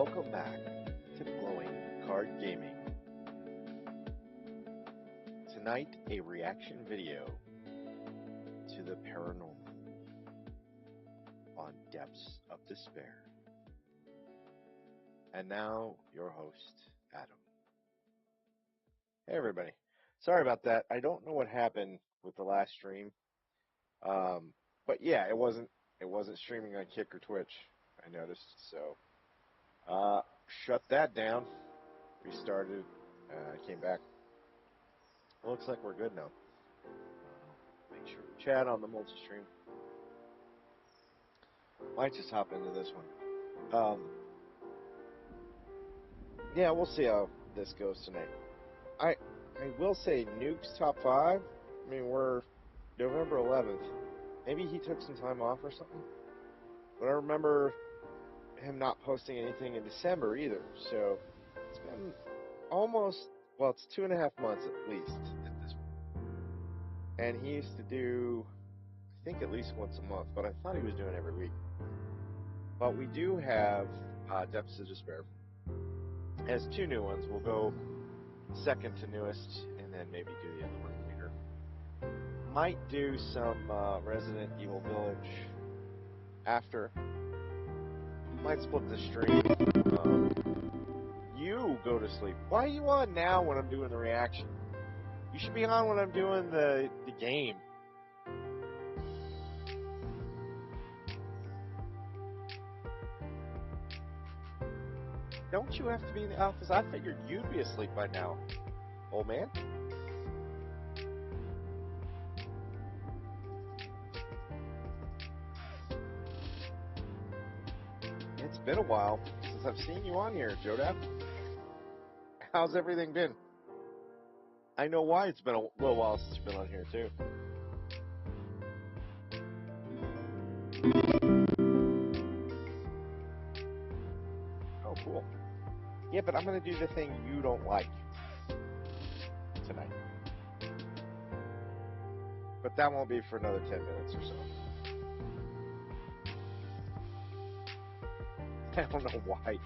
welcome back to Glowing Card Gaming. Tonight, a reaction video to the paranormal on Depths of Despair. And now, your host, Adam. Hey everybody. Sorry about that. I don't know what happened with the last stream. But yeah, it wasn't streaming on Kick or Twitch, I noticed. So shut that down. Restarted. Came back. It looks like we're good now. Make sure to chat on the multi-stream. Might just hop into this one. Yeah, we'll see how this goes tonight. I will say Nuke's top 5. I mean, we're November 11th. Maybe he took some time off or something. But I remember him not posting anything in December either. So it's been almost, well, it's 2.5 months at least at this point. And he used to do, I think, at least once a month, but I thought he was doing every week. But we do have Depths of Despair. It has 2 new ones. We'll go second to newest, and then maybe do the other one later. Might do some Resident Evil Village after. Might split the stream. You go to sleep. Why are you on now when I'm doing the reaction? You should be on when I'm doing the game. Don't you have to be in the office? I figured you'd be asleep by now, old man. It's been a while since I've seen you on here, Jodaf. How's everything been? I know why it's been a little while since you've been on here, too. Oh, cool. Yeah, but I'm going to do the thing you don't like tonight. But that won't be for another 10 minutes or so. I don't know why it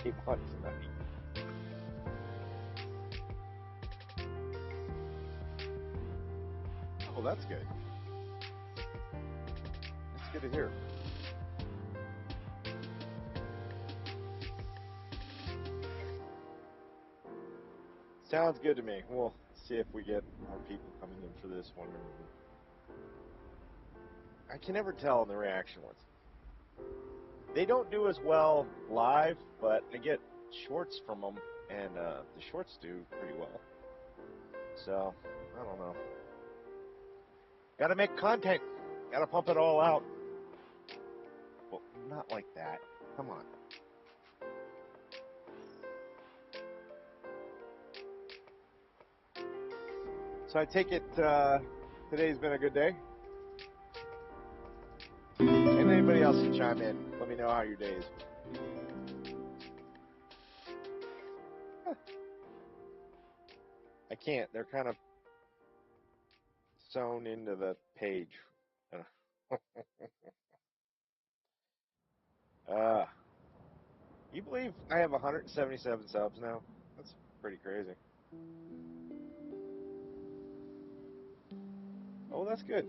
came on tonight. Oh, that's good. That's good to hear. Sounds good to me. We'll see if we get more people coming in for this one. I can never tell in the reaction ones. They don't do as well live, but I get shorts from them, and the shorts do pretty well. So, I don't know. Gotta make content. Gotta pump it all out. Well, not like that. Come on. So I take it today's been a good day? And anybody else can chime in. Let me know how your day is. I can't. They're kind of sewn into the page. You believe I have 177 subs now? That's pretty crazy. Oh, that's good.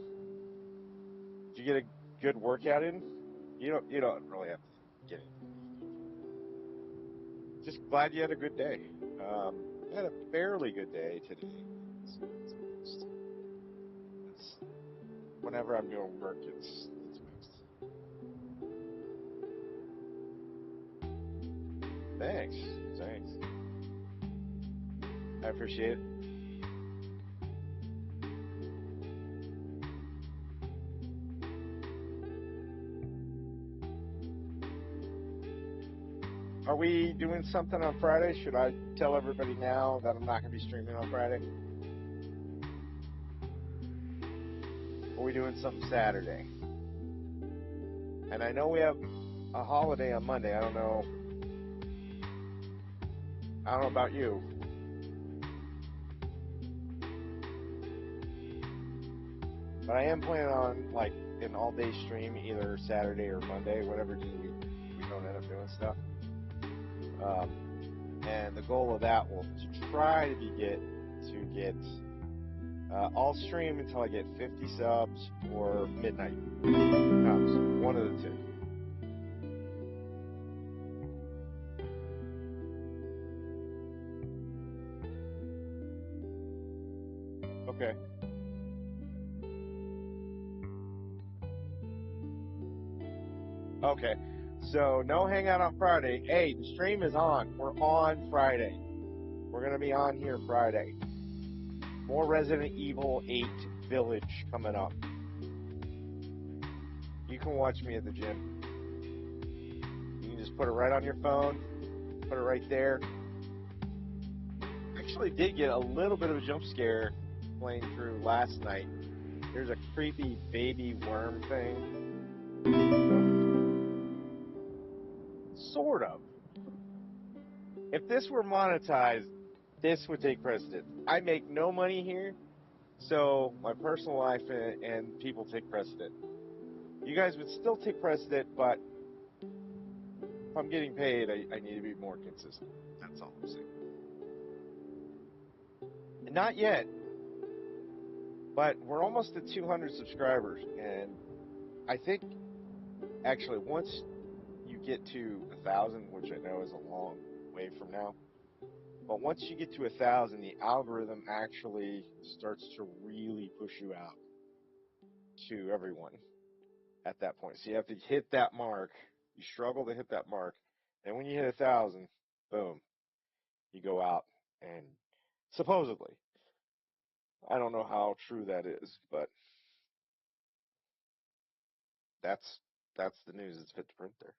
Did you get a good workout in? You don't really have to get anything. Just glad you had a good day. I had a fairly good day today. It's whenever I'm doing work, it's mixed. Thanks. I appreciate it. Are we doing something on Friday? Should I tell everybody now that I'm not going to be streaming on Friday? Or are we doing something Saturday? And I know we have a holiday on Monday. I don't know about you. But I am planning on, like, an all-day stream either Saturday or Monday, whatever day we don't end up doing stuff. Um, and the goal of that will to try to get I'll stream until I get 50 subs or midnight comes, one of the two. Okay. Okay. So no hangout on Friday. Hey, the stream is on. We're on Friday. We're gonna be on here Friday. More Resident Evil 8 Village coming up. You can watch me at the gym. You can just put it right on your phone. Put it right there. Actually did get a little bit of a jump scare playing through last night. There's a creepy baby worm thing. Sort of. If this were monetized, this would take precedence. I make no money here, so my personal life and people take precedent. You guys would still take precedent, but if I'm getting paid, I need to be more consistent. That's all I'm saying. And not yet, but we're almost at 200 subscribers, and I think actually once you get to 1,000, which I know is a long way from now, but once you get to 1,000, the algorithm actually starts to really push you out to everyone at that point. So you have to hit that mark. You struggle to hit that mark, and when you hit 1,000, boom, you go out. And supposedly, I don't know how true that is, but that's the news that's fit to print there.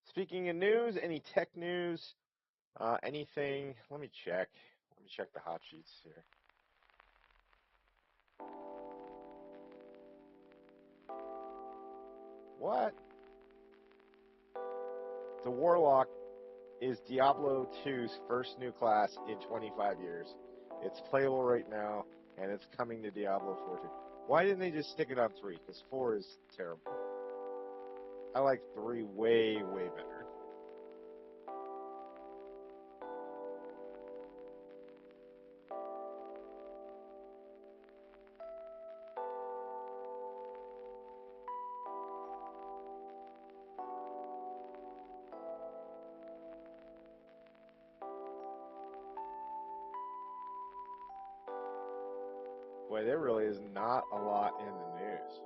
Speaking of news, any tech news? Anything? Let me check. Let me check the hot sheets here. What? The Warlock is Diablo 2's first new class in 25 years. It's playable right now, and it's coming to Diablo 4 too. Why didn't they just stick it on 3? Because 4 is terrible. I like 3 way, way better. Boy, there really is not a lot in the news.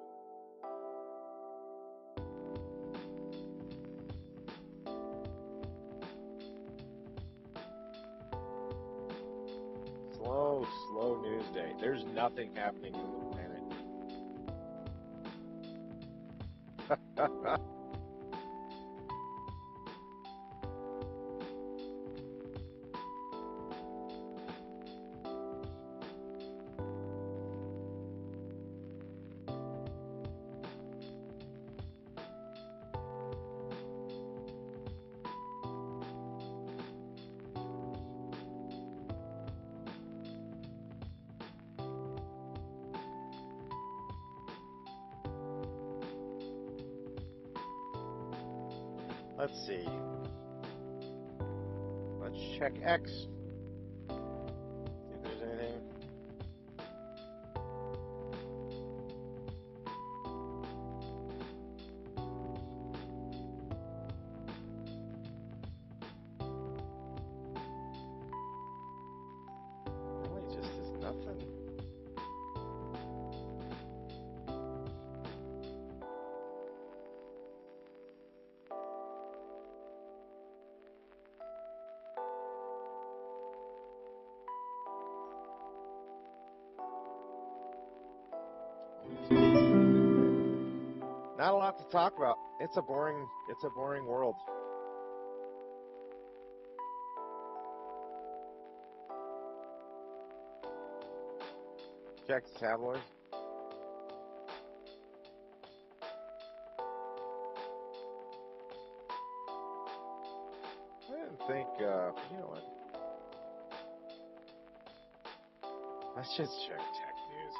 Slow news day. There's nothing happening on the planet. Let's see. Let's check X. See if there's anything. Really just is nothing. Not a lot to talk about. It's a boring world. Check the tabloids. I didn't think, you know what? Let's just check tech news.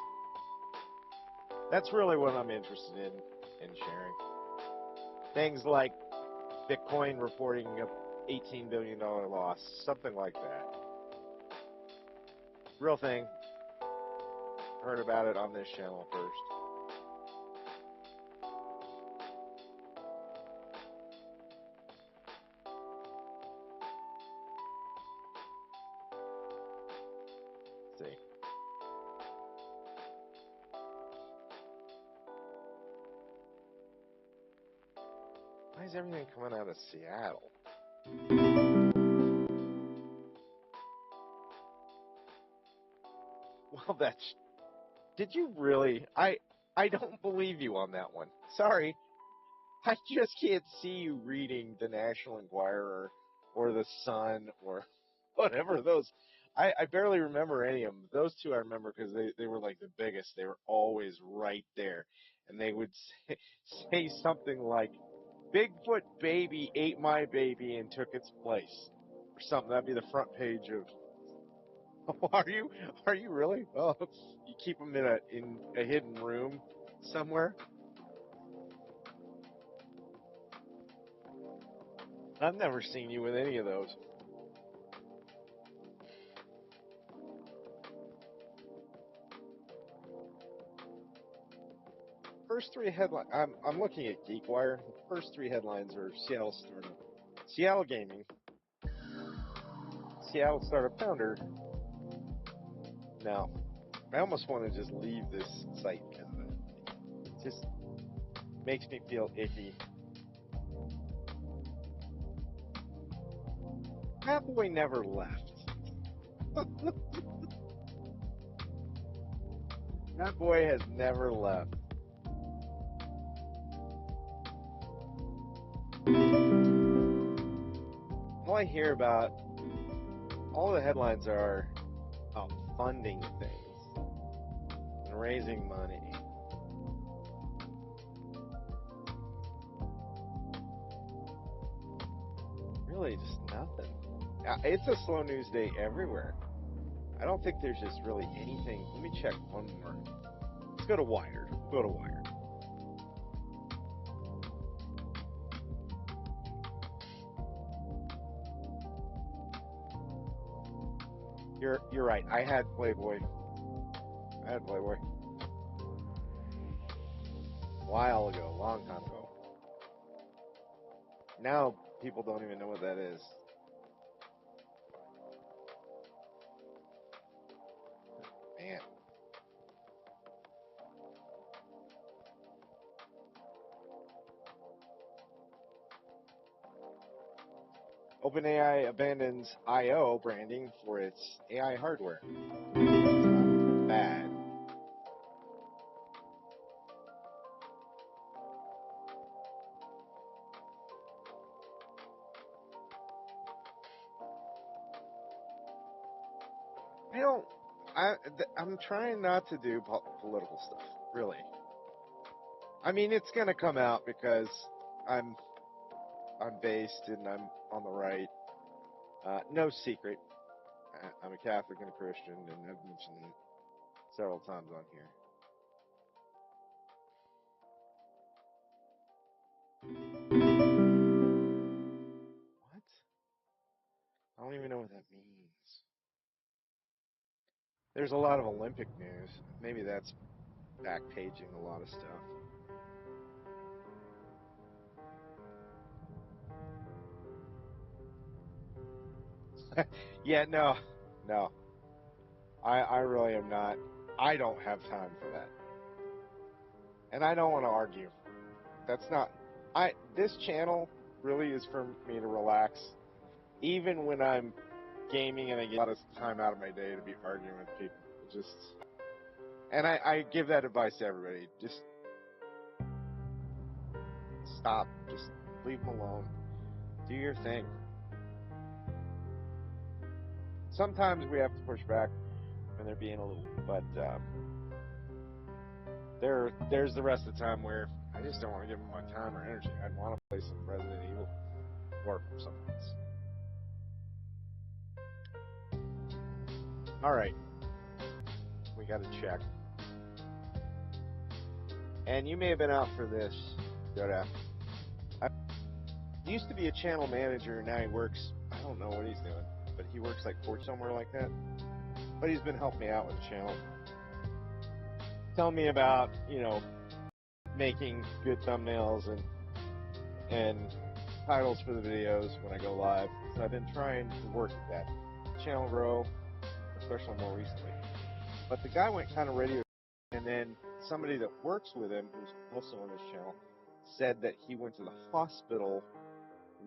That's really what I'm interested in sharing. Things like Bitcoin reporting a $18 billion loss, something like that. Real thing. Heard about it on this channel first. Let's see. Why is everything coming out of Seattle? Well, that's... Did you really? I don't believe you on that one. Sorry. I just can't see you reading the National Enquirer or the Sun or whatever those. I barely remember any of them. Those two I remember because they were like the biggest. They were always right there. And they would say something like, Bigfoot baby ate my baby and took its place. Or something. That'd be the front page of... Oh, are you? Are you really? Oh, you keep them in a hidden room somewhere? I've never seen you with any of those. First three headlines. I'm looking at GeekWire. The first three headlines are Seattle startup, Seattle gaming, Seattle startup founder. Now, I almost want to just leave this site because it just makes me feel icky. That boy never left. That boy has never left. All I hear about, all the headlines are about funding things and raising money. Really, just nothing. It's a slow news day everywhere. I don't think there's just really anything. Let me check one more. Let's go to Wired. Go to Wired. You're right. I had Playboy. A while ago, a long time ago. Now people don't even know what that is. Man. OpenAI abandons I/O branding for its AI hardware. That's not bad. I'm trying not to do political stuff, really. I mean, it's gonna come out because I'm based and I'm on the right. No secret. I'm a Catholic and a Christian, and I've mentioned it several times on here. What? I don't even know what that means. There's a lot of Olympic news. Maybe that's backpaging a lot of stuff. Yeah, no. I really am not. I don't have time for that. And I don't want to argue. That's not... This channel really is for me to relax. Even when I'm gaming and I get a lot of time out of my day to be arguing with people. And I give that advice to everybody. Just stop. Just leave them alone. Do your thing. Sometimes we have to push back when they're being a little, but there's the rest of the time where I just don't want to give them my time or energy. I'd want to play some Resident Evil or something else. All right, we got to check. And you may have been out for this, Yoda. used to be a channel manager, now he works, I don't know what he's doing, but he works like for somewhere like that. But he's been helping me out with the channel. Telling me about, making good thumbnails and titles for the videos when I go live. So I've been trying to work at that. Channel grow, especially more recently. But the guy went kind of radio, and then somebody that works with him, who's also on this channel, said that he went to the hospital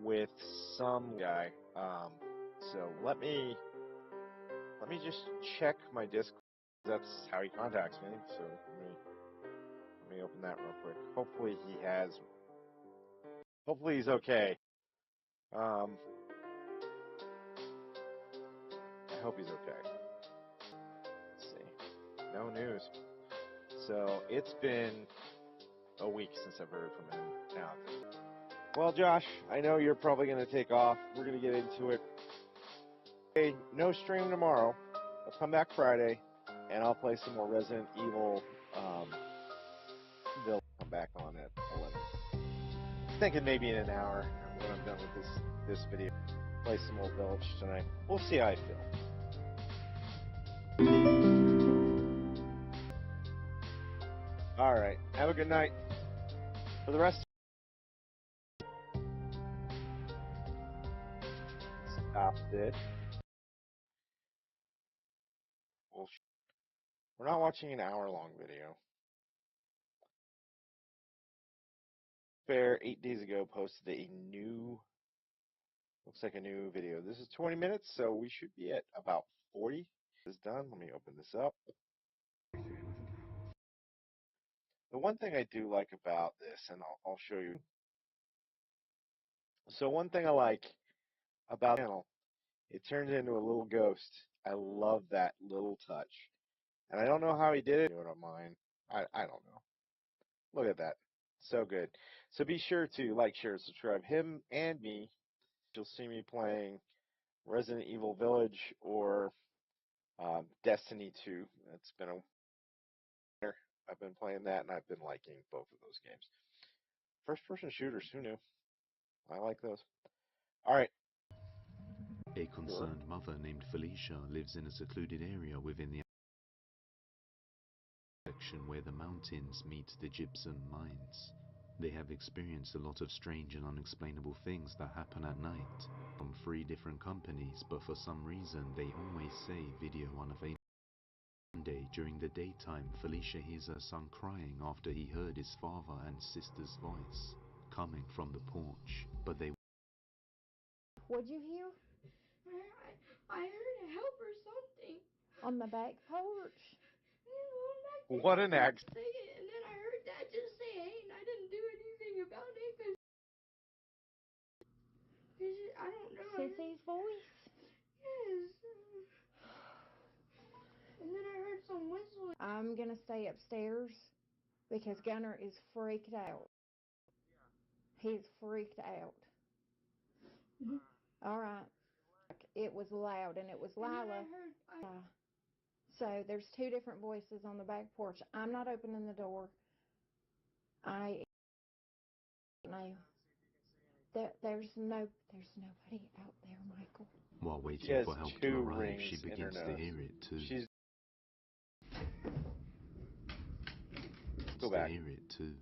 with some guy. So let me just check my Discord. That's how he contacts me. So let me open that real quick. Hopefully he's okay. I hope he's okay. Let's see. No news. So it's been a week since I've heard from him now. Well, Josh, I know you're probably going to take off. We're going to get into it. Hey, no stream tomorrow. I'll come back Friday, and I'll play some more Resident Evil. They'll come back on at 11. Thinking maybe in an hour when I'm done with this video. Play some more Village tonight. We'll see how I feel. All right. Have a good night. For the rest, stop it. We're not watching an hour-long video. Fair 8 days ago posted a new, looks like a new video. This is 20 minutes, so we should be at about 40. This is done. Let me open this up. The one thing I do like about this, and I'll show you. So one thing I like about the channel, it turns into a little ghost. I love that little touch. And I don't know how he did it. I don't mind. I don't know. Look at that. So good. So be sure to like, share, subscribe. Him and me. You'll see me playing Resident Evil Village or Destiny 2. It's been I've been playing that, and I've been liking both of those games. First-person shooters, who knew? I like those. All right. A concerned mother named Felicia lives in a secluded area within the section where the mountains meet the gypsum mines. They have experienced a lot of strange and unexplainable things that happen at night from 3 different companies, but for some reason they always say video unavailable. One day during the daytime, Felicia hears her son crying after he heard his father and sister's voice coming from the porch, but they... What'd you hear? I heard a help or something. On the back porch? What an act. Say it, and then I heard Dad just say, hey, and I didn't do anything about it because I don't know. Sissy's voice? Yes. And then I heard some whistling. I'm gonna stay upstairs because Gunnar is freaked out. He's freaked out. Alright. It was loud, and it was Lila. So there's 2 different voices on the back porch. I'm not opening the door. I know. There's nobody out there, Michael. While waiting for help to arrive, she begins to hear it too. Go back. Hear it too.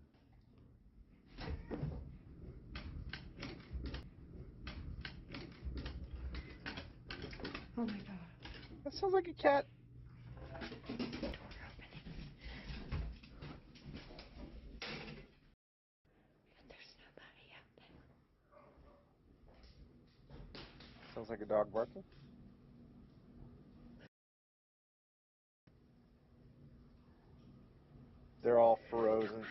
Oh my god. That sounds like a cat. There's nobody out there. Sounds like a dog barking. They're all frozen.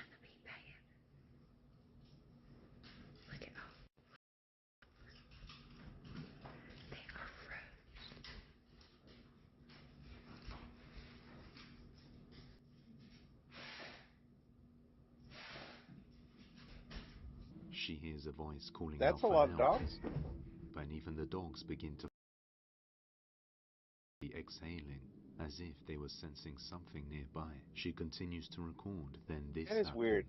She hears a voice calling out That's a for lot of help, dogs. and even the dogs begin to be exhaling, as if they were sensing something nearby. She continues to record, then this That is happens. weird.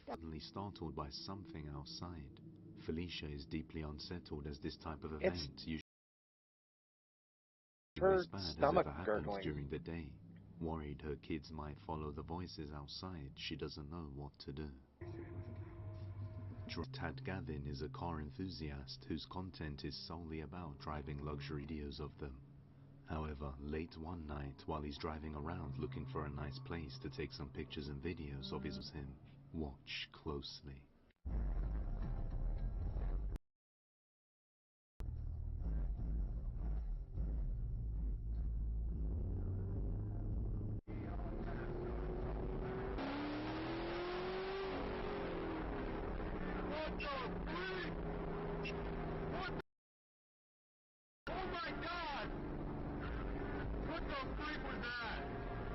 Suddenly startled by something outside. Felicia is deeply unsettled as this type of It's event usually her as bad as stomach ever happens gurgling. during the day. Worried her kids might follow the voices outside, she doesn't know what to do. Tad Gavin is a car enthusiast whose content is solely about driving luxury videos of them. However, late one night, while he's driving around looking for a nice place to take some pictures and videos of him, watch closely.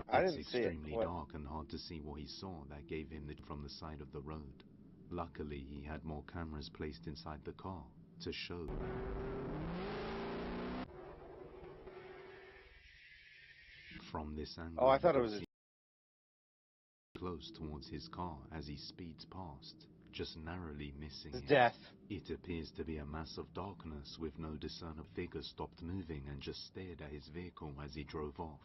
I It's didn't see it. extremely What? dark and hard to see what he saw that gave him the from the side of the road. Luckily, he had more cameras placed inside the car to show. From this angle, Oh, I you thought it can was see close towards his car as he speeds past, just narrowly missing his it. death. It appears to be a mass of darkness with no discernible figure stopped moving and just stared at his vehicle as he drove off.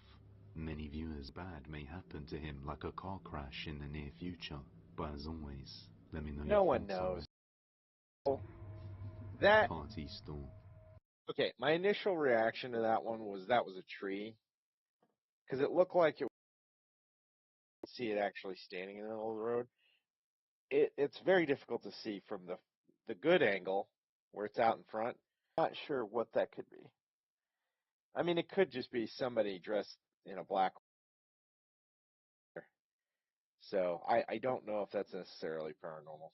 Many viewers bad may happen to him like a car crash in the near future, but as always, let me know No your one thoughts knows. on That Party Storm. okay. My initial reaction to that one was that was a tree because it looked like it. See it actually standing in the middle of the road. It's very difficult to see from the good angle where it's out in front. Not sure what that could be. I mean, it could just be somebody dressed in a black. So I don't know if that's necessarily paranormal.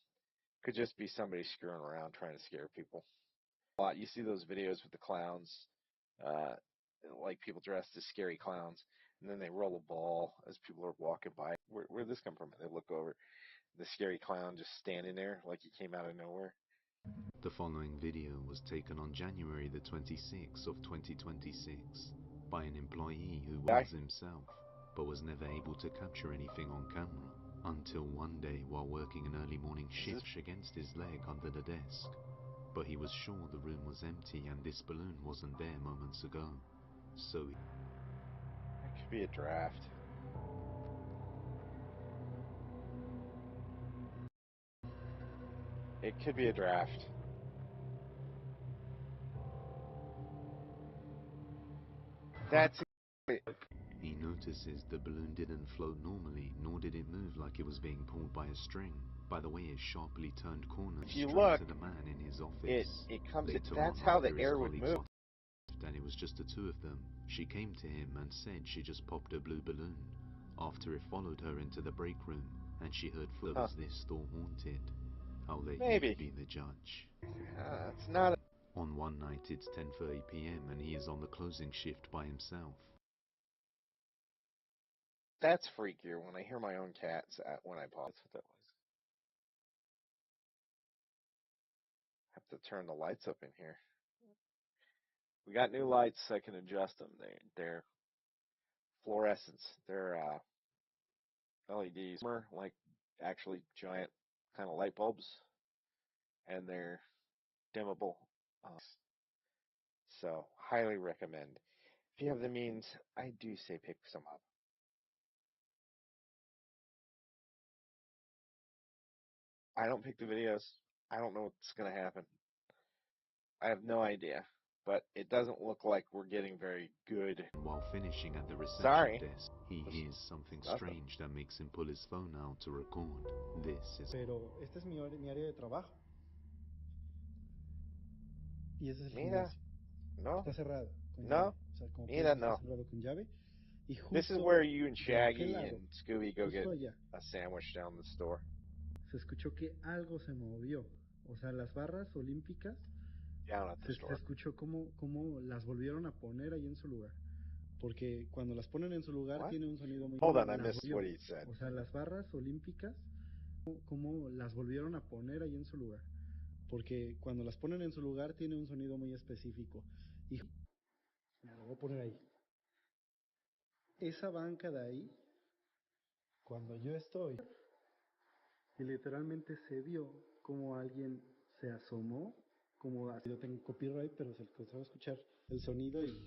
Could just be somebody screwing around trying to scare people. A lot. You see those videos with the clowns, uh, like people dressed as scary clowns, and then they roll a ball as people are walking by. Where'd this come from? They look over, the scary clown just standing there like he came out of nowhere. The following video was taken on January the 26th of 2026 by an employee who was himself, but was never able to capture anything on camera until one day while working an early morning shift against his leg under the desk. But he was sure the room was empty and this balloon wasn't there moments ago. So It could be a draft. It could be a draft. That's he notices the balloon didn't float normally, nor did it move like it was being pulled by a string. By the way, it sharply turned corners if you straight look, to the man in his office. it comes. Later That's on, how the after his air would colleagues move. left and it was just the two of them, she came to him and said she just popped a blue balloon. After it followed her into the break room, and she heard was this store haunted? I'll let Maybe. you be the judge. It's not. On one night it's 10:30 p.m. and he is on the closing shift by himself. That's freakier when I hear my own cats when I pause. That's what that was. Have to turn the lights up in here. We got new lights. I can adjust them. They're fluorescents. They're LEDs, like actually giant kind of light bulbs, and they're dimmable. So highly recommend. If you have the means, I do say pick some up. I don't pick the videos. I don't know what's going to happen. I have no idea. But it doesn't look like we're getting very good. While finishing at the reception desk, he hears something strange that makes him pull his phone out to record. This is... Pero este es mi área de trabajo. Y ese es el Mira, gimnasio. no, Está cerrado con llave. no, O sea, como puedes mira, ver, no. está cerrado con llave. Y This is justo where you and de aquel Shaggy lado, and Scooby go get justo allá, a sandwich down the store. se escuchó que algo se movió. O sea, las barras olímpicas, Down at the se store. escuchó cómo las volvieron a poner ahí en su lugar. Porque cuando las ponen en su lugar What? tiene un sonido muy... Hold on, I las missed volvió. what he said. O sea, las barras olímpicas, cómo las volvieron a poner ahí en su lugar. Porque cuando las ponen en su lugar tiene un sonido muy específico. Y lo voy a poner ahí. Esa banca de ahí, cuando yo estoy, y literalmente se vio como alguien se asomó, como así. Yo tengo copyright, pero se alcanzaba a escuchar el sonido y...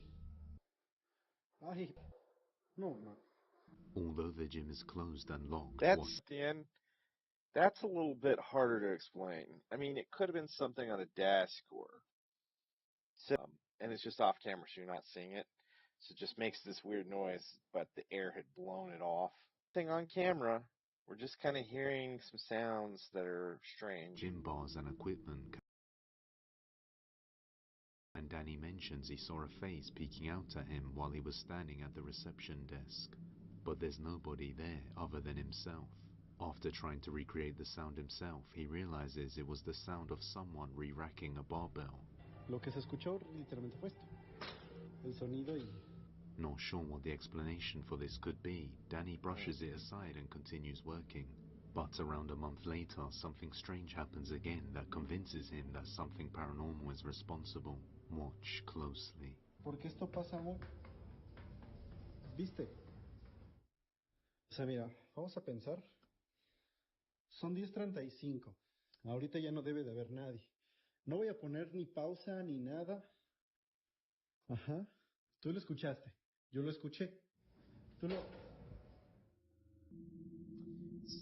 ¡Ay! No, no. Although the gym is closed and locked, That's the end. That's a little bit harder to explain. I mean, it could have been something on a desk or, and it's just off camera, so you're not seeing it. So it just makes this weird noise, but the air had blown it off. Thing on camera, we're just kind of hearing some sounds that are strange. gym bars and equipment. And Danny mentions he saw a face peeking out at him while he was standing at the reception desk. But there's nobody there other than himself. After trying to recreate the sound himself, he realizes it was the sound of someone re-racking a barbell. Lo que se escuchó literalmente fue esto. El sonido y... Not sure what the explanation for this could be, Danny brushes it aside and continues working. But around a month later, something strange happens again that convinces him that something paranormal is responsible. Watch closely. Porque esto pasa muy... ¿Viste? O sea, mira, vamos a pensar. Son 10:35. Ahorita ya no debe de haber nadie. No voy a poner ni pausa ni nada. Ajá. Tú lo escuchaste. Yo lo escuché. Tú lo...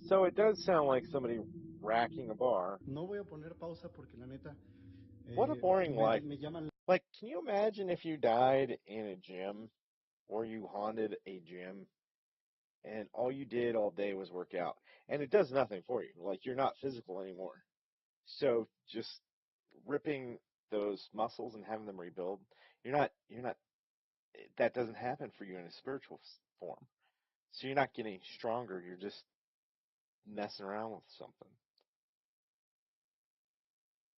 So it does sound like somebody racking a bar. No voy a poner pausa porque la neta... What a boring life. me llaman... Like, can you imagine if you died in a gym or you haunted a gym and all you did all day was work out and it does nothing for you? Like, you're not physical anymore. So just ripping those muscles and having them rebuild, that doesn't happen for you in a spiritual form. So you're not getting stronger. You're just messing around with something.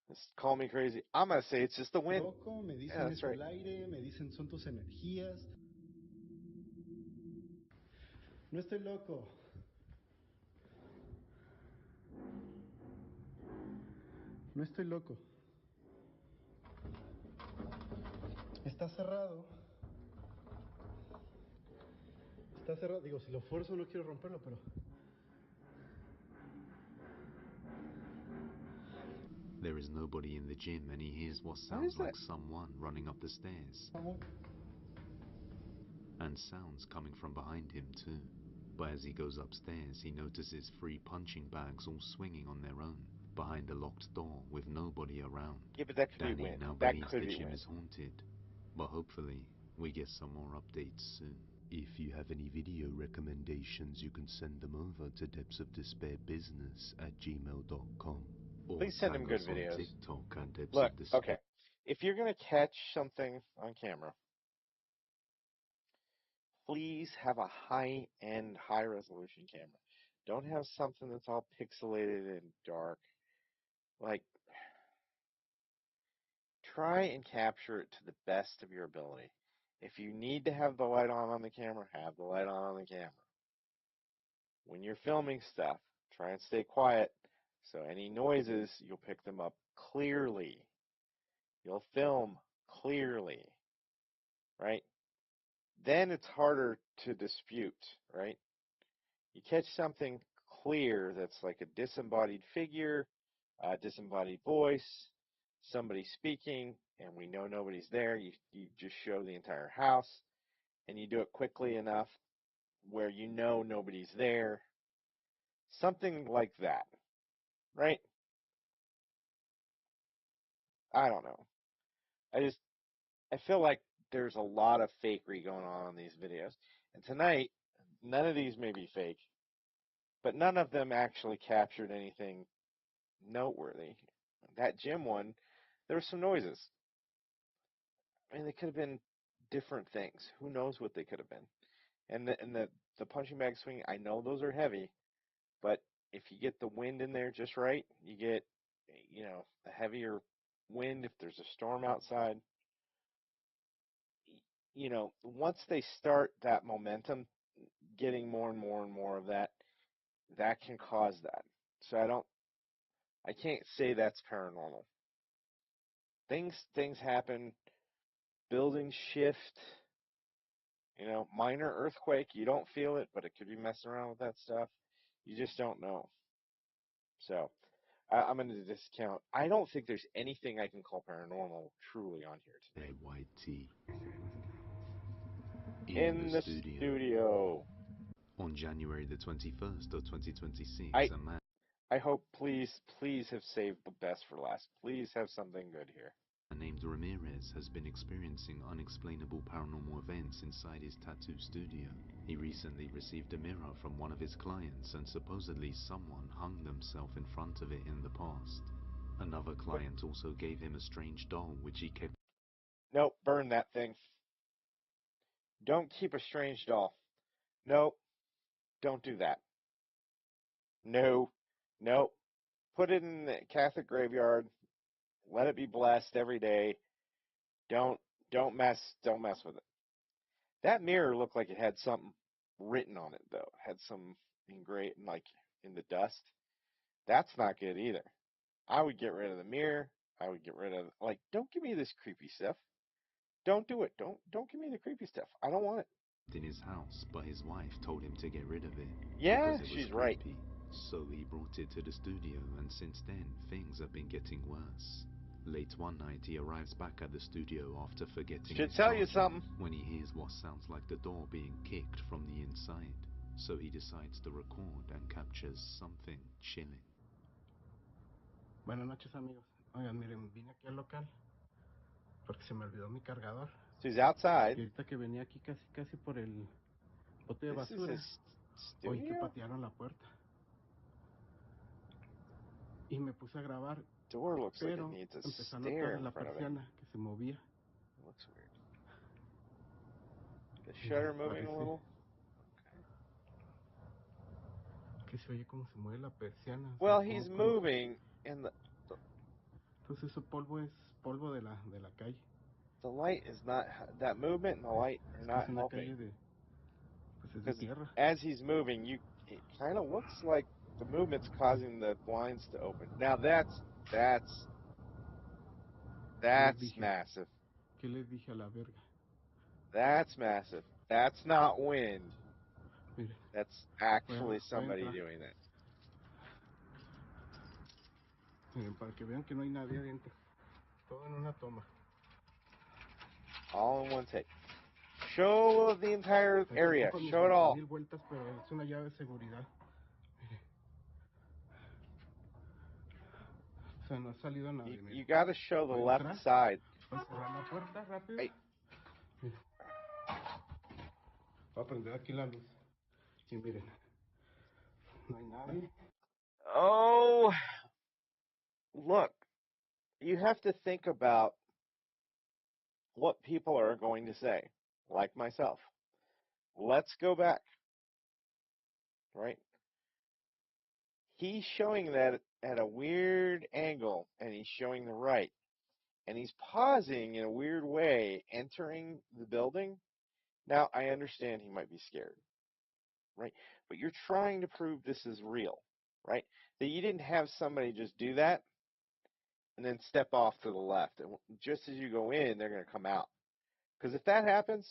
Just call me crazy. I'm going to say it's just the wind. Loco, me dicen Yeah, that's es right. el aire, me dicen son tus energías. No estoy loco. No estoy loco. Está cerrado. Está cerrado. Digo, si lo fuerzo no quiero romperlo, pero... There is nobody in the gym and he hears what What is sounds that? like someone running up the stairs. And sounds coming from behind him too. But as he goes upstairs, he notices 3 punching bags all swinging on their own behind a locked door with nobody around. Yeah, but that could be Danny wind. now That believes could the be gym wind. is haunted, but hopefully we get some more updates soon. If you have any video recommendations, you can send them over to depthsofdespairbusiness@gmail.com or Please send tag him good us on videos. TikTok at Depths Look, of Despair. okay. If you're going to catch something on camera, please have a high-end, high-resolution camera. Don't have something that's all pixelated and dark. Like, try and capture it to the best of your ability. If you need to have the light on the camera, have the light on the camera. When you're filming stuff, try and stay quiet so any noises, you'll pick them up clearly. You'll film clearly, right? Then it's harder to dispute, right? You catch something clear that's like a disembodied figure, a disembodied voice, somebody speaking, and we know nobody's there. You just show the entire house, and you do it quickly enough where you know nobody's there. Something like that, right? I don't know. I feel like there's a lot of fakery going on in these videos. And tonight, none of these may be fake, but none of them actually captured anything noteworthy. That gym one, there were some noises. I mean, they could have been different things. Who knows what they could have been? And the punching bag swing, I know those are heavy, but if you get the wind in there just right, you get, a heavier wind if there's a storm outside. Once they start that momentum, getting more and more and more of that, that can cause that. So I can't say that's paranormal. Things happen, buildings shift, minor earthquake, you don't feel it, but it could be messing around with that stuff. You just don't know. So I'm going to discount. I don't think there's anything I can call paranormal truly on here tonight. White tea. In the studio. On January the 21st of 2026, I a man hope, please have saved the best for last. Please have something good here. named Ramirez has been experiencing unexplainable paranormal events inside his tattoo studio. He recently received a mirror from one of his clients, and supposedly someone hung themselves in front of it in the past. Another client also gave him a strange doll which he kept. Nope, burn that thing. Don't keep a strange doll. Nope, don't do that. No, nope. Put it in the Catholic graveyard. Let it be blessed every day. Don't mess with it. That mirror looked like it had something written on it though. It had some engraved like in the dust. That's not good either. I would get rid of the mirror. I would get rid of don't give me this creepy stuff. Don't do it. Don't give me the creepy stuff. I don't want it. In his house, but his wife told him to get rid of it Yeah, because it was she's creepy. right. So he brought it to the studio, and since then things have been getting worse. Late one night he arrives back at the studio after forgetting Should his tell you charger something. when he hears what sounds like the door being kicked from the inside. So he decides to record and captures something chilling. Buenas noches, amigos. Oigan, miren, vine aquí al local porque se me olvidó mi cargador. So he's outside. Y ahorita que venía aquí casi por el bote de This is basura, his oí que studio? patearon la puerta. Y me puse a grabar, Door looks like it pero needs a empecé a stair notar in la front of it. persiana que se movía. It looks weird. The shutter moving a Parece little? que se oye como se mueve la persiana. O sea, Well, como he's moving, and Entonces ese polvo es polvo de la calle. the light is not, that movement and the light are Es que not es una helping. calle de, pues es de Because tierra. as he's moving, it kind of looks like the movement's causing the blinds to open. Now that's massive. ¿Qué les dije a la verga? That's massive. That's not wind. Miren, That's actually voy a somebody entrar. doing that. Miren, para que vean que no hay nadie adentro. Todo en una toma. All in one take. Show the entire Aquí area. con mis Show it all. 10,000 vueltas, pero es una llave de seguridad. Miren. O sea, no ha salido nadie. You got to show the Voy a left entrar. side. Voy a cerrar la puerta rápido. Hey. Miren. Voy a prender aquí la luz. Y miren, no hay nadie. Oh, look. You have to think about what people are going to say, like myself. Let's go back, right? He's showing that at a weird angle, and he's showing the right, and he's pausing in a weird way, entering the building. Now, I understand he might be scared, right? But you're trying to prove this is real, right? That you didn't have somebody just do that and then step off to the left. And just as you go in, they're going to come out. Because if that happens,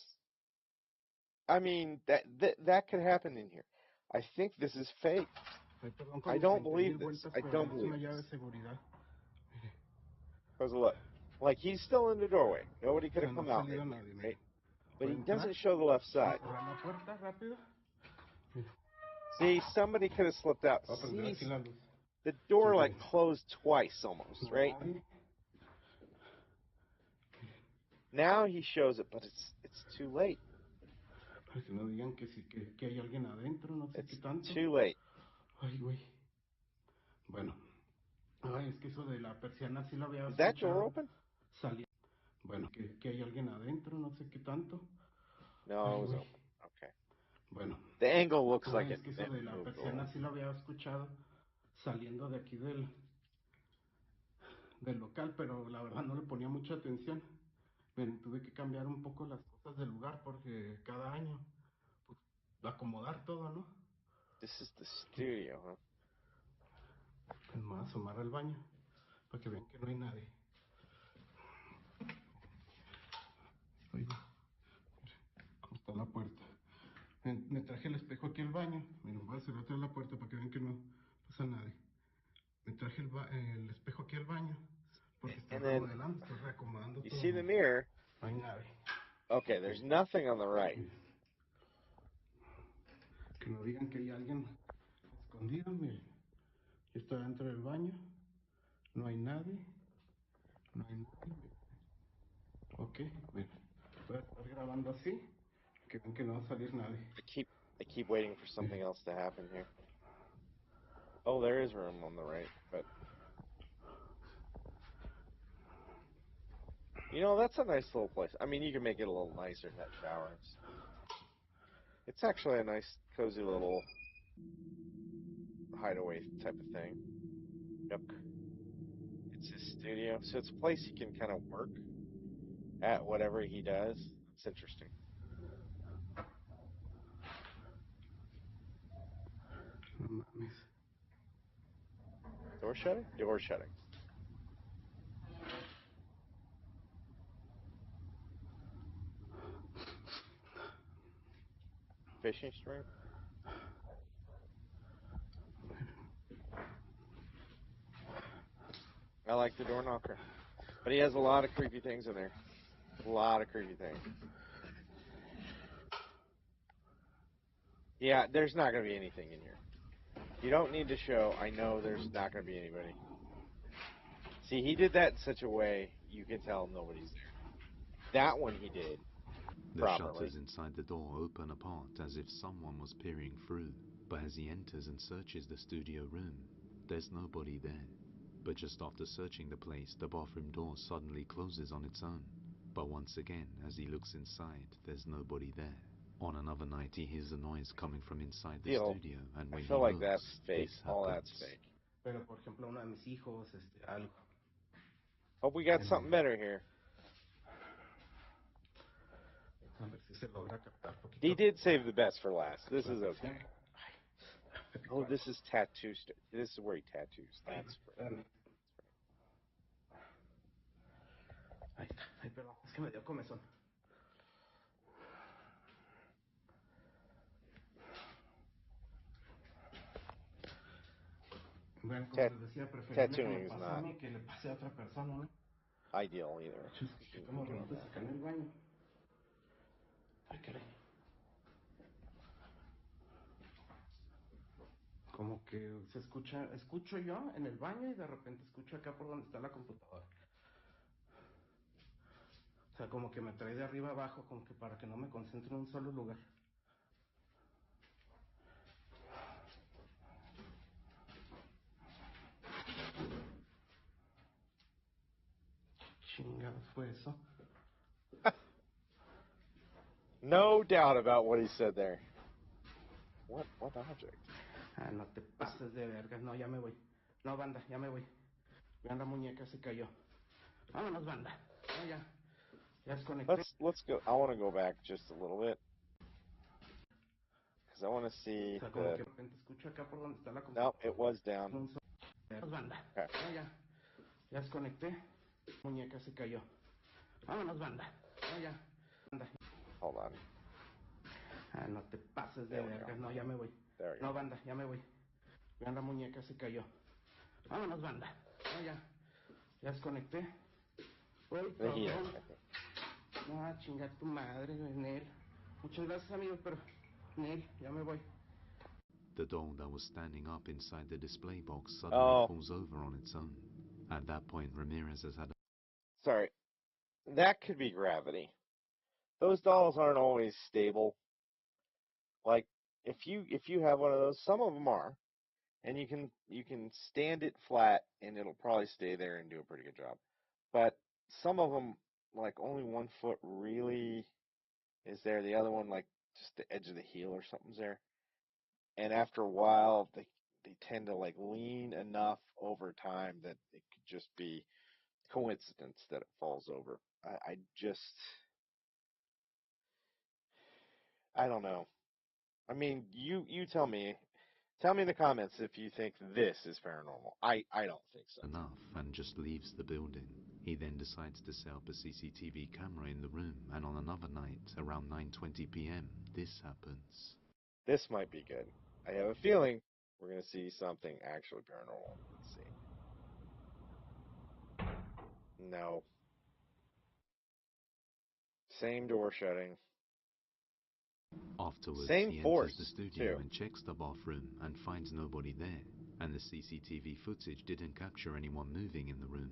I mean, that could happen in here. I think this is fake. Ay, perdón con I mis don't 20,000 believe this. vueltas, I pero don't es believe una llave de this. seguridad. Miren. Because look, like he's still in the doorway. Nobody O could sea, have no come ha out right salido there, nadie. Miren. right? But Voy a he entrar. doesn't show the left Voy a side. cerrar la puerta rápido. Miren. See, somebody could have slipped out. Voy a prender See, aquí la luz. the Sí, door like miren. closed twice almost, No hay right? nadie. Now he shows it, but it's too late. Para que no digan que, sí, que hay alguien adentro, no sé qué It's tanto. too late. Ay, güey. Bueno. Ay, es que eso de la persiana sí lo había Is that door escuchado. open? Salía. Bueno, que hay alguien adentro, no sé qué tanto. No, Ay, it was güey. open. Okay. Bueno. The angle looks like Ay, it, es que eso it de la moved a persiana little. sí lo había escuchado saliendo de aquí del local, pero la verdad no le ponía mucha atención. Miren, tuve que cambiar un poco las cosas del lugar porque cada año, pues, acomodar todo, ¿no? This is the studio, huh? Pues me voy a asomar al baño para que vean que no hay nadie. Oye, ¿cómo está la puerta? Me traje el espejo aquí al baño. Miren, voy a cerrar toda la puerta para que vean que no pasa nadie. el espejo aquí al baño, porque está And then remodelando, estoy reacomodando you todo. see the mirror. No hay nadie. Okay, there's nothing on the right. Que no digan que hay alguien escondido, miren. Yo estoy dentro del baño, no hay nadie, miren. Ok, miren. Voy a estar grabando así, que ven que no va a salir nadie. I keep waiting for something else to happen here. Oh, there is room on the right, but you know, that's a nice little place. I mean, you can make it a little nicer, that shower and stuff. It's actually a nice, cozy little hideaway type of thing. Nook. It's his studio, so it's a place he can kind of work at whatever he does. It's interesting. No mames. Door shutting? Door shutting. Fishing string? I like the door knocker. But he has a lot of creepy things in there. A lot of creepy things. Yeah, there's not going to be anything in here. You don't need to show, I know there's not going to be anybody. See, he did that in such a way, you can tell nobody's there. That one he did The properly. shutters inside the door open apart as if someone was peering through, but as he enters and searches the studio room, there's nobody there. But just after searching the place, the bathroom door suddenly closes on its own. But once again, as he looks inside, there's nobody there. On another night, he hears a noise coming from inside the studio, and when I feel he like looks, that's fake. this All happens. that's fake. Pero por ejemplo, uno de mis hijos, algo. Hope we got something better here. A ver si se logra captar poquito. He did save the best for last. This is okay. Oh, this is tattoo. This is where he tattoos. That's great. Ahí está. Ay, perdón, es que me dio comezón. Bueno, como les decía, preferible que me pase a mí que le pase a otra persona, ¿no? Ideal either. Que como ruidos acá en el baño. Ay, caray. Como que se escucho yo en el baño y de repente escucho acá por donde está la computadora. O sea, como que me trae de arriba abajo, como que para que no me concentre en un solo lugar. ¿Qué chingados fue eso? No doubt about what he said there. What object? Ah, no te pases de vergas. No, ya me voy. No, banda, ya me voy. Vean, la muñeca se cayó. Vámonos, banda. No, ya. Ya desconecté. Let's go. I want to go back just a little bit. Because I want to see O sea, como que de repente escucho acá por donde está la No, computadora. it was down. Vámonos, banda. Okay. No, ya. Ya desconecté. Muñeca se cayó. Vámonos, banda. No, ya. Banda. Hold on. Ah, no te pases de vergas. No, ya me voy. There we go. No, banda, ya me voy. Vean, la muñeca se cayó. Vámonos, banda. No, ya. Ya desconecté. Uy, cabrón. No, chinga tu madre, Nel. Muchas gracias, amigos, pero Nel, ya me voy. The doll that was standing up inside the display box suddenly falls over on its own. At that point, Ramirez has had a... Sorry. That could be gravity. Those dolls aren't always stable. Like if you have one of those, some of them are, and you can stand it flat and it'll probably stay there and do a pretty good job. But some of them, like only one foot really is there. The other one, like just the edge of the heel or something's there. And after a while, they tend to like lean enough over time that it could just be coincidence that it falls over. I don't know. I mean, you tell me. Tell me in the comments if you think this is paranormal. I don't think so. enough and just leaves the building. He then decides to set up a CCTV camera in the room, and on another night, around 9:20 p.m., this happens. This might be good. I have a feeling we're going to see something actually paranormal. Let's see. No. Same door shutting. Afterwards, Same he enters the force, studio too. and checks the bathroom and finds nobody there, and the CCTV footage didn't capture anyone moving in the room,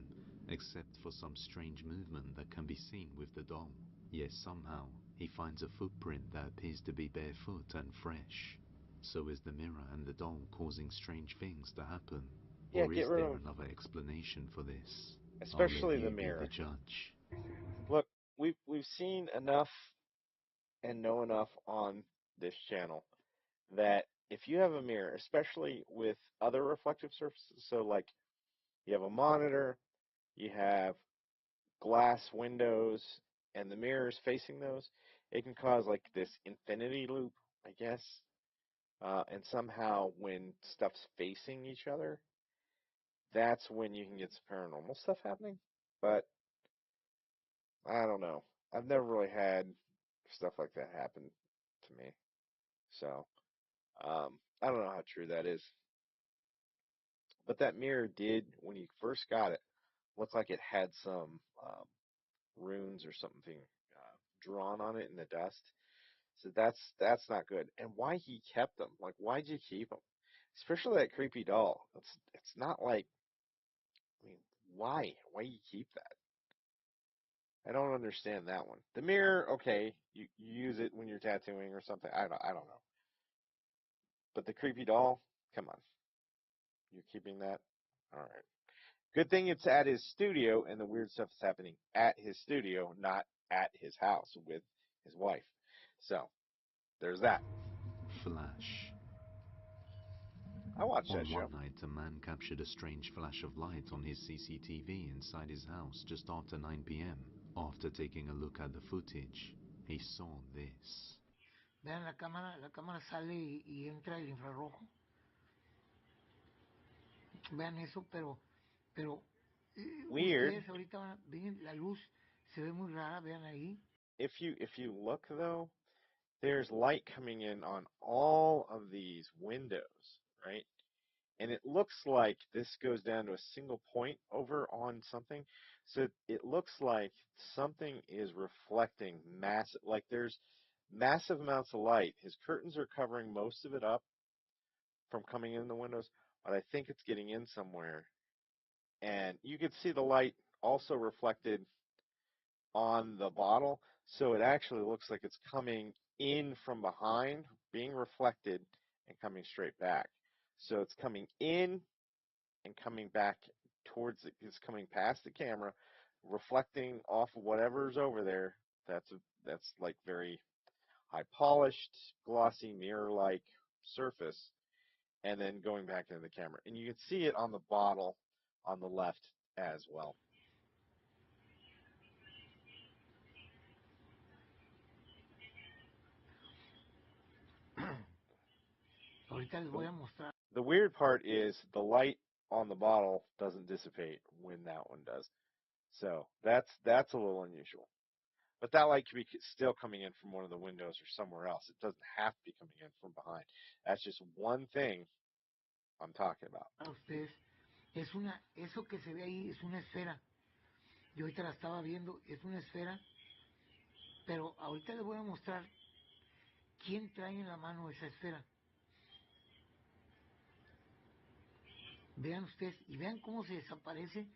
except for some strange movement that can be seen with the doll. Yet somehow, he finds a footprint that appears to be barefoot and fresh. So is the mirror and the doll causing strange things to happen? Yeah, Or get is rid there of, another explanation for this? I'll let especially the you be the mirror. judge. Look, we've seen enough and know enough on this channel that if you have a mirror, especially with other reflective surfaces, so like you have a monitor, you have glass windows, and the mirror is facing those, it can cause like this infinity loop, I guess. And somehow when stuff's facing each other, that's when you can get some paranormal stuff happening. But I don't know. I've never really had stuff like that happen to me. So I don't know how true that is. But that mirror did, when you first got it, look like it had some runes or something drawn on it in the dust. So that's not good. And why he kept them? Like, why'd you keep them? Especially that creepy doll. It's not like, I mean, why? Why you keep that? I don't understand that one. The mirror, okay, you use it when you're tattooing or something. I don't know. But the creepy doll, come on, you're keeping that? All right. Good thing it's at his studio, and the weird stuff is happening at his studio, not at his house with his wife. So there's that. Flash. I watched that On show. one night, a man captured a strange flash of light on his CCTV inside his house just after 9 p.m. After taking a look at the footage, he saw this. Vean la cámara sale y entra el infrarrojo. Vean eso, pero Weird. ustedes ahorita van a ven la luz, se ve muy rara, vean ahí. If you look though, there's light coming in on all of these windows, right? And it looks like this goes down to a single point over on something. So it looks like something is reflecting massive, like there's massive amounts of light. His curtains are covering most of it up from coming in the windows, but I think it's getting in somewhere. And you can see the light also reflected on the bottle. So it actually looks like it's coming in from behind, being reflected, and coming straight back. So it's coming in and coming back towards it. It's coming past the camera, reflecting off of whatever's over there. That's like very high polished, glossy mirror-like surface, and then going back into the camera. And you can see it on the bottle on the left as well. Ahorita les voy a mostrar. The weird part is the light on the bottle doesn't dissipate when that one does. So that's a little unusual. But that light could be still coming in from one of the windows or somewhere else. It doesn't have to be coming in from behind. That's just one thing I'm talking about. A ustedes, eso que se ve ahí es una esfera. Yo ahorita la estaba viendo, es una esfera, pero ahorita les voy a mostrar quién trae en la mano esa esfera. Vean ustedes y vean cómo se desaparece.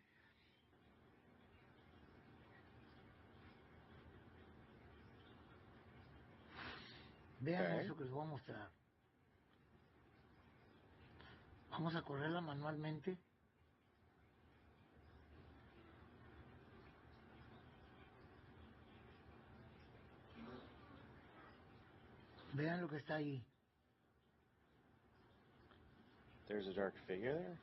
Vean Okay. eso que les voy a mostrar. Vamos a correrla manualmente. Vean lo que está ahí. There's a dark figure there.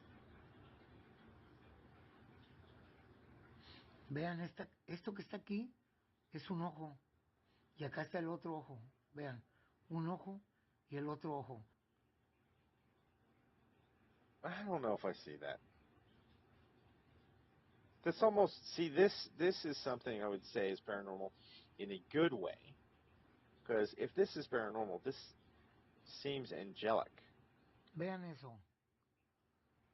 Vean esto que está aquí es un ojo. Y acá está el otro ojo. Vean, un ojo y el otro ojo. I don't know if I see that. That's almost, see, this is something I would say is paranormal in a good way. Because if this is paranormal, this seems angelic. Vean eso.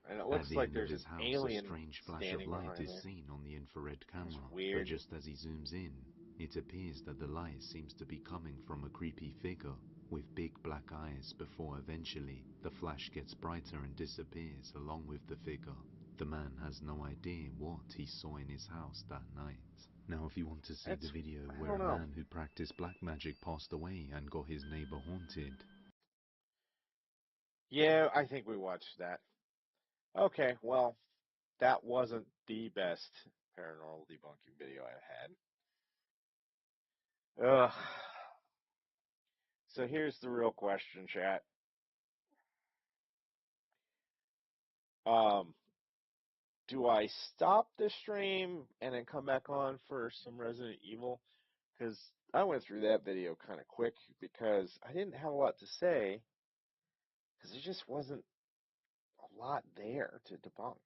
And it At looks the like end of there's his an house, a alien strange flash of standing light behind is there. seen on the infrared It's camera, but weird. just as he zooms in, it appears that the light seems to be coming from a creepy figure with big black eyes before eventually the flash gets brighter and disappears along with the figure. The man has no idea what he saw in his house that night. Now if you want to see the video I where don't a know. man who practiced black magic passed away and got his neighbor haunted, Yeah, I think we watched that. Okay, well, that wasn't the best paranormal debunking video I've had. Ugh. So here's the real question, chat. Um, do I stop the stream and then come back on for some Resident Evil? Because I went through that video kind of quick because I didn't have a lot to say because there just wasn't a lot there to debunk.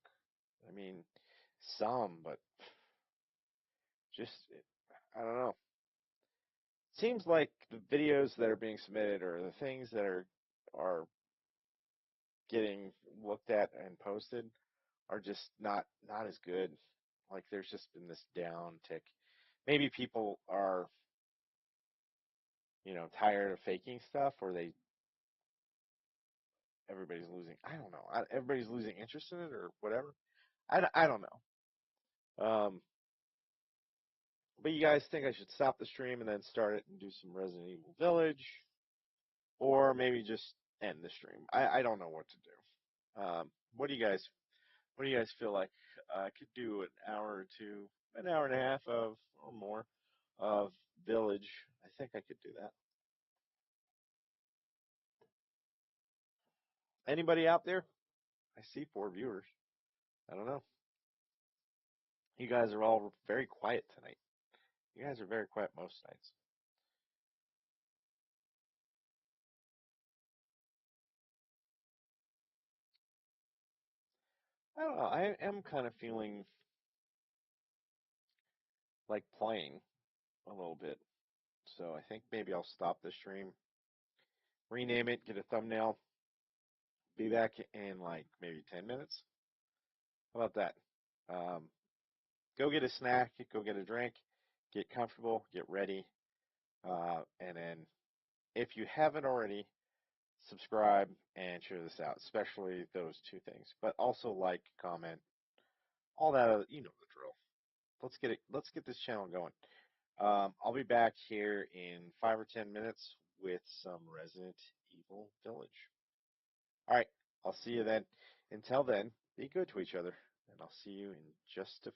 I mean, some, but just, I don't know. Seems like the videos that are being submitted or the things that are getting looked at and posted are just not as good. Like there's just been this down tick. Maybe people are, tired of faking stuff, or everybody's losing. I don't know. Everybody's losing interest in it, or whatever. I don't know. But you guys think I should stop the stream and then start it and do some Resident Evil Village, or maybe just end the stream? I don't know what to do. What do you guys feel like? I could do an hour or two, an hour and a half or more of Village. I think I could do that. Anybody out there? I see 4 viewers. I don't know. You guys are all very quiet tonight. You guys are very quiet most nights. I don't know. I am kind of feeling like playing a little bit. So I think maybe I'll stop the stream, rename it, get a thumbnail, be back in like maybe 10 minutes. How about that? Um, go get a snack, go get a drink, get comfortable, get ready. And then if you haven't already, subscribe and share this out, especially those 2 things. But also like, comment, all that other, you know the drill. Let's get this channel going. I'll be back here in 5 or 10 minutes with some Resident Evil Village. All right, I'll see you then. Until then, be good to each other, and I'll see you in just a few.